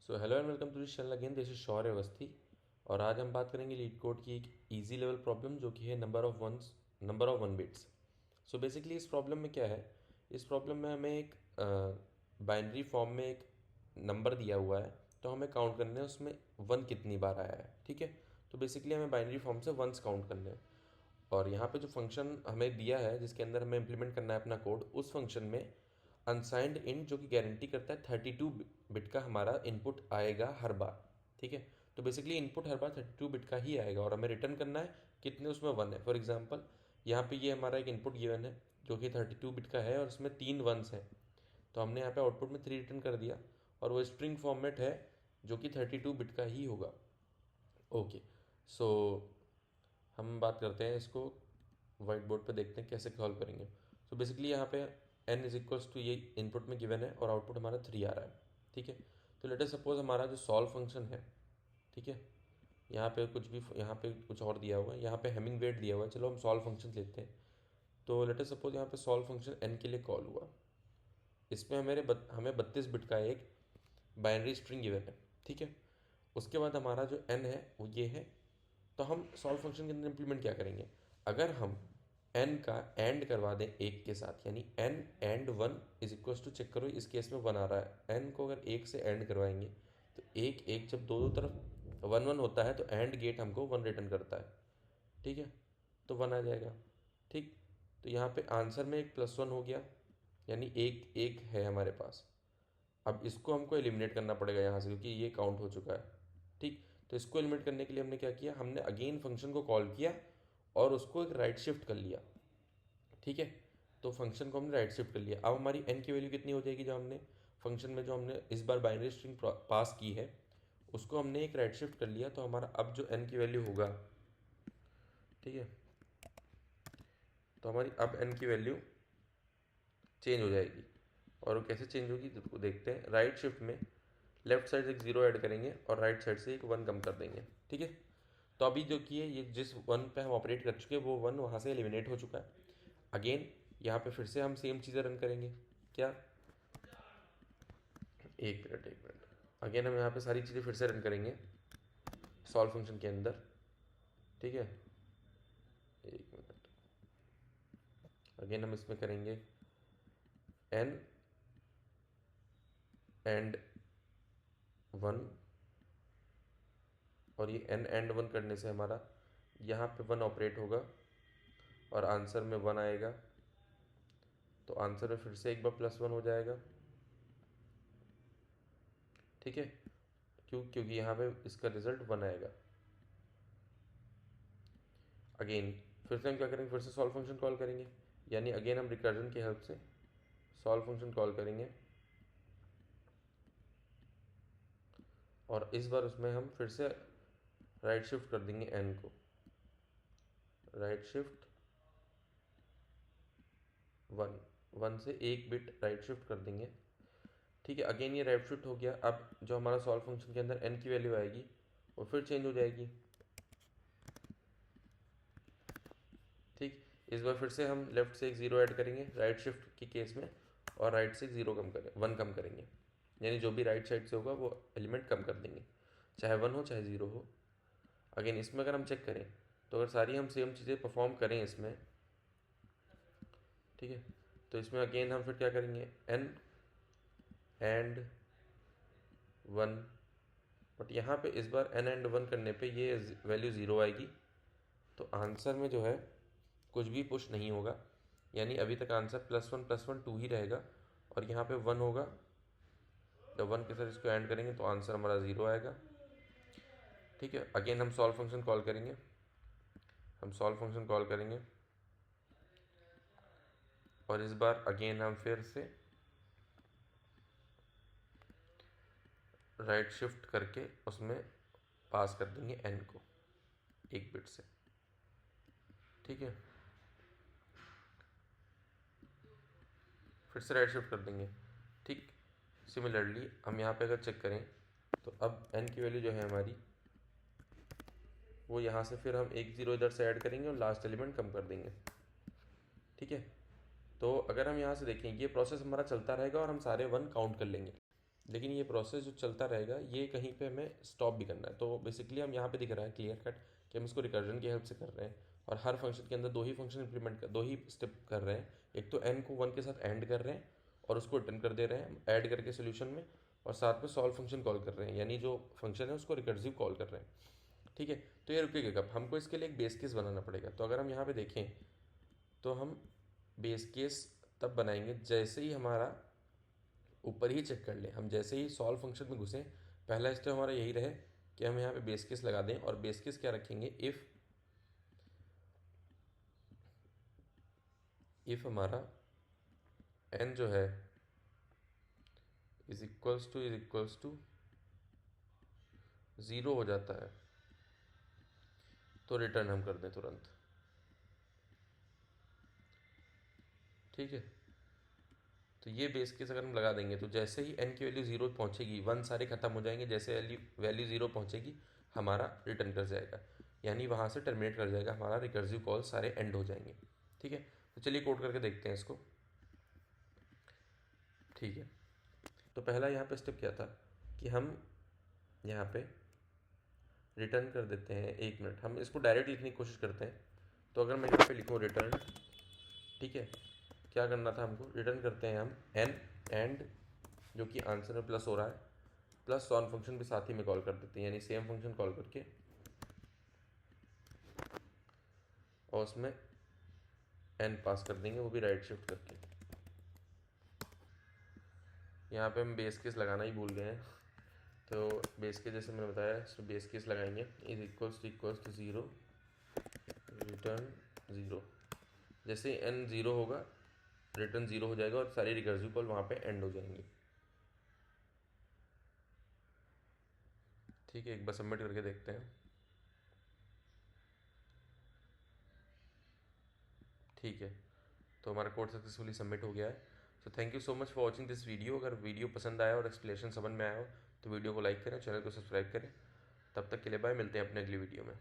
So hello and welcome to this channel again, this is Shaurya Awasthi. और आज हम बात करेंगे लीड कोड की एक इजी लेवल प्रॉब्लम जो कि है number of one bits. So basically इस प्रॉब्लम में क्या है, इस प्रॉब्लम में हमें एक बाइनरी फॉर्म में एक नंबर दिया हुआ है, तो हमें काउंट करना है उसमें वन कितनी बार आया है। ठीक है, तो बेसिकली हमें बाइनरी फॉर्म से वंस काउंट करने हैं। और यहाँ पे जो फंक्शन हमें दिया है जिसके अंदर हमें इम्प्लीमेंट करना है अपना कोड, उस फंक्शन में अनसाइंड इंट जो कि गारंटी करता है 32 बिट का हमारा इनपुट आएगा हर बार। ठीक है, तो बेसिकली इनपुट हर बार 32 बिट का ही आएगा और हमें रिटर्न करना है कितने, उसमें वन है। फॉर एग्जांपल यहाँ पे ये हमारा एक इनपुट गिवन है जो कि 32 बिट का है और इसमें तीन वंस हैं, तो हमने यहाँ पे आउटपुट में 3 रिटर्न कर दिया और वो स्ट्रिंग फॉर्मेट है जो कि 32 बिट का ही होगा। ओके, सो हम बात करते हैं इसको वाइट बोर्ड पे, देखते हैं कैसे सॉल्व करेंगे। सो बेसिकली यहाँ पे n इज इक्वल्स टू ये इनपुट में गिवन है और आउटपुट हमारा 3 आ रहा है। ठीक है, तो लेट अस सपोज हमारा जो सॉल्व फंक्शन है, ठीक है, यहाँ पे कुछ भी, यहाँ पे कुछ और दिया हुआ है, यहाँ पे हेमिंग वेट दिया हुआ है। चलो हम सॉल्व फंक्शन लेते हैं। तो लेट अस सपोज यहाँ पे सॉल्व फंक्शन n के लिए कॉल हुआ, इसमें हमें 32 बिट का एक बाइनरी स्ट्रिंग गिवन है। ठीक है, उसके बाद हमारा जो n है वो ये है। तो हम सॉल्व फंक्शन के अंदर इम्प्लीमेंट क्या करेंगे, अगर हम n का एंड करवा दें एक के साथ, यानी n and one is equals to, check करो इस केस में वन आ रहा है, n को अगर एक से एंड करवाएंगे तो एक एक, जब दो दो तरफ वन वन होता है तो एंड गेट हमको वन रिटर्न करता है। ठीक है, तो वन आ जाएगा। ठीक, तो यहाँ पे आंसर में एक प्लस वन हो गया, यानी एक एक है हमारे पास। अब इसको हमको एलिमिनेट करना पड़ेगा यहाँ से क्योंकि ये काउंट हो चुका है। ठीक, तो इसको एलिमिनेट करने के लिए हमने क्या किया, हमने अगेन फंक्शन को कॉल किया और उसको एक राइट शिफ्ट कर लिया। ठीक है, तो फंक्शन को हमने राइट शिफ्ट कर लिया। अब हमारी एन की वैल्यू कितनी हो जाएगी, जो हमने फंक्शन में जो हमने इस बार बाइनरी स्ट्रिंग पास की है उसको हमने एक राइट शिफ्ट कर लिया, तो हमारा अब जो एन की वैल्यू होगा, ठीक है, तो हमारी अब एन की वैल्यू चेंज हो जाएगी। और वो कैसे चेंज होगी तो देखते हैं। राइट शिफ्ट में लेफ्ट साइड से एक जीरो ऐड करेंगे और राइट साइड से एक वन कम कर देंगे। ठीक है, तो अभी जो कि है ये जिस वन पे हम ऑपरेट कर चुके हैं वो वन वहाँ से एलिमिनेट हो चुका है। अगेन यहाँ पे फिर से हम सेम चीज़ें रन करेंगे। क्या, एक मिनट, अगेन हम यहाँ पे सारी चीज़ें फिर से रन करेंगे सॉल्व फंक्शन के अंदर। ठीक है, एक मिनट, अगेन हम इसमें करेंगे एन एंड वन, और ये एन एंड वन करने से हमारा यहाँ पे वन ऑपरेट होगा और आंसर में वन आएगा, तो आंसर में फिर से एक बार प्लस वन हो जाएगा। ठीक है, क्योंकि यहाँ पे इसका रिजल्ट वन आएगा। अगेन फिर से हम क्या करेंगे, फिर से सॉल्व फंक्शन कॉल करेंगे, यानी अगेन हम रिकर्जन की हेल्प से सॉल्व फंक्शन कॉल करेंगे और इस बार उसमें हम फिर से राइट शिफ्ट कर देंगे एन को, राइट शिफ्ट वन, वन से एक बिट राइट शिफ्ट कर देंगे। ठीक है, अगेन ये राइट शिफ्ट हो गया। अब जो हमारा सॉल्व फंक्शन के अंदर एन की वैल्यू आएगी वो फिर चेंज हो जाएगी। ठीक, इस बार फिर से हम लेफ्ट से एक ज़ीरो ऐड करेंगे राइट शिफ्ट के केस में और राइट से ज़ीरो कम करें, वन कम करेंगे, यानी जो भी राइट साइड से होगा वो एलिमेंट कम कर देंगे, चाहे वन हो चाहे ज़ीरो हो। अगेन इसमें अगर हम चेक करें तो अगर सारी हम सेम चीज़ें परफॉर्म करें इसमें, ठीक है, तो इसमें अगेन हम फिर क्या करेंगे, एन एंड वन, बट यहाँ पे इस बार एन एंड वन करने पे ये वैल्यू ज़ीरो आएगी, तो आंसर में जो है कुछ भी पुश नहीं होगा, यानी अभी तक आंसर प्लस वन टू ही रहेगा और यहाँ पे वन होगा। जब वन के साथ इसको ऐड करेंगे तो आंसर हमारा ज़ीरो आएगा। ठीक है, अगेन हम सॉल्व फंक्शन कॉल करेंगे, हम सॉल्व फंक्शन कॉल करेंगे और इस बार अगेन हम फिर से राइट शिफ्ट करके उसमें पास कर देंगे एन को एक बिट से। ठीक है, फिर से राइट शिफ्ट कर देंगे। ठीक, सिमिलरली हम यहाँ पे अगर चेक करें तो अब एन की वैल्यू जो है हमारी वो यहाँ से फिर हम एक ज़ीरो इधर से ऐड करेंगे और लास्ट एलिमेंट कम कर देंगे। ठीक है, तो अगर हम यहाँ से देखें ये प्रोसेस हमारा चलता रहेगा और हम सारे वन काउंट कर लेंगे। लेकिन ये प्रोसेस जो चलता रहेगा ये कहीं पे हमें स्टॉप भी करना है। तो बेसिकली हम यहाँ पे दिख रहा है क्लियर कट कि हम इसको रिकर्जन की हेल्प से कर रहे हैं और हर फंक्शन के अंदर दो ही फंक्शन इंप्लीमेंट कर, दो ही स्टेप कर रहे हैं। एक तो n को 1 के साथ एंड कर रहे हैं और उसको रिटर्न कर दे रहे हैं ऐड करके सोल्यूशन में, और साथ में सॉल्व फंक्शन कॉल कर रहे हैं, यानी जो फंक्शन है उसको रिकर्सिव कॉल कर रहे हैं। ठीक है, तो ये रुकेगा कब, हमको इसके लिए एक बेस केस बनाना पड़ेगा। तो अगर हम यहाँ पे देखें तो हम बेस केस तब बनाएंगे जैसे ही हमारा ऊपर ही चेक कर लें, हम जैसे ही सॉल्व फंक्शन में घुसें पहला स्टेप हमारा यही रहे कि हम यहाँ पे बेस केस लगा दें। और बेस केस क्या रखेंगे, इफ़ हमारा n जो है इज इक्वल्स टू ज़ीरो हो जाता है तो रिटर्न हम कर दें तुरंत। ठीक है, तो ये बेस केस अगर हम लगा देंगे तो जैसे ही n की वैल्यू ज़ीरो पहुंचेगी, वन सारे खत्म हो जाएंगे, जैसे वैल्यू ज़ीरो पहुंचेगी हमारा रिटर्न कर जाएगा, यानी वहाँ से टर्मिनेट कर जाएगा हमारा रिकर्सिव कॉल, सारे एंड हो जाएंगे। ठीक है, तो चलिए कोड करके देखते हैं इसको। ठीक है, तो पहला यहाँ पे स्टेप क्या था कि हम यहाँ पे रिटर्न कर देते हैं, एक मिनट हम इसको डायरेक्ट लिखने की कोशिश करते हैं। तो अगर मैं यहाँ पे लिखूँ रिटर्न, ठीक है, क्या करना था हमको, रिटर्न करते हैं हम एन एंड जो कि आंसर में प्लस हो रहा है, प्लस सॉन फंक्शन भी साथ ही में कॉल कर देते हैं, यानी सेम फंक्शन कॉल करके और उसमें एन पास कर देंगे, वो भी राइट शिफ्ट करके। यहाँ पे हम बेस केस लगाना ही भूल गए हैं, तो बेस केस जैसे मैंने बताया तो बेस केस लगाएंगे is equals to zero return zero. जैसे एन ज़ीरो होगा रिटर्न ज़ीरो हो जाएगा और सारी रिकर्सिव कॉल वहाँ पे एंड हो जाएंगी। ठीक है, एक बार सबमिट करके देखते हैं। ठीक है, तो हमारा कोड सक्सेसफुली सबमिट हो गया है। So thank you so much for watching this video. अगर वीडियो पसंद आया और एक्सप्लेनेशन समझ में आया हो तो वीडियो को लाइक करें, चैनल को सब्सक्राइब करें। तब तक के लिए बाय, मिलते हैं अपने अगली वीडियो में।